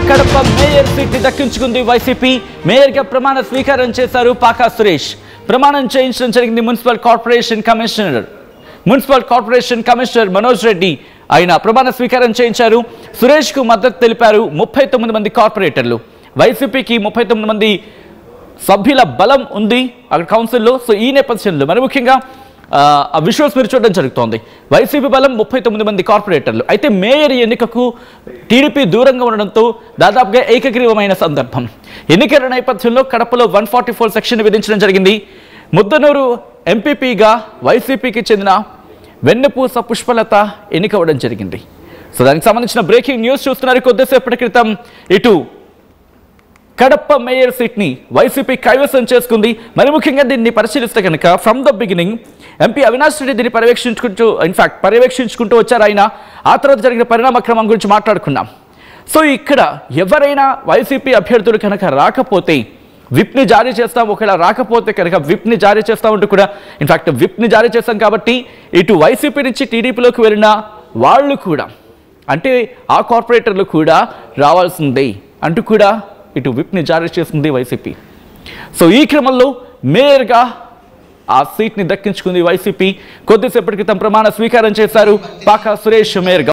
Kadapa mayor seat ని దక్కించుకుంది YCP. Mayor గా ప్రమాణ స్వీకారం చేశారు పాకా సురేష్. ప్రమాణం చేయించడం జరిగింది municipal corporation commissioner Manoj Reddy. ఆయన ప్రమాణ స్వీకారం చేయించారు. సురేష్ కు మద్దతు తెలిపారు 39 మంది కార్పొరేటర్లు. వైసీపీకి 39 మంది సభ్యుల బలం ఉంది అక్కడ కౌన్సిల్లో. సో ఈ నేపథ్యంలో మరి ముఖ్యంగా విజువల్స్ మీరు చూడడం జరుగుతోంది. వైసీపీ బలం 39 మంది కార్పొరేటర్లు. అయితే మేయర్ ఎన్నికకు టీడీపీ దూరంగా ఉండడంతో దాదాపుగా ఏకగ్రీవమైన సందర్భం. ఎన్నికల నేపథ్యంలో కడపలో 144 సెక్షన్ విధించడం జరిగింది. ముద్దనూరు ఎంపీపీగా వైసీపీకి చెందిన వెన్నపూస పుష్పలత ఎన్నికవడం జరిగింది. సో దానికి సంబంధించిన బ్రేకింగ్ న్యూస్ చూస్తున్నారు. కొద్దిసేపటి క్రితం ఇటు కడప మేయర్ సీట్ ని వైసీపీ కైవసం చేసుకుంది. మరి ముఖ్యంగా దీన్ని పరిశీలిస్తే కనుక from the beginning MP Avinash Reddy దీన్ని పర్యవేక్షించుకుంటూ వచ్చారు. ఆయన ఆ తర్వాత జరిగిన పరిణామక్రమం గురించి మాట్లాడుకున్నాం. సో ఇక్కడ ఎవరైనా వైసీపీ అభ్యర్థులు కనుక రాకపోతే విప్ని జారీ చేస్తాం, ఒకవేళ రాకపోతే కనుక విప్ని జారీ చేస్తామంటూ కూడా విప్ని జారీ చేస్తాం. కాబట్టి ఇటు వైసీపీ నుంచి టీడీపీలోకి వెళ్ళిన వాళ్ళు కూడా అంటే ఆ కార్పొరేటర్లు కూడా రావాల్సిందే అంటూ కూడా ఇటు విప్ని జారీ చేసింది వైసీపీ. సో ఈ క్రమంలో మేయర్గా ఆ సీట్ని దక్కించుకుంది వైసీపీ. కొద్దిసేపటి క్రితం ప్రమాణ స్వీకారం చేశారు పాకా సురేష్ మేయర్గా.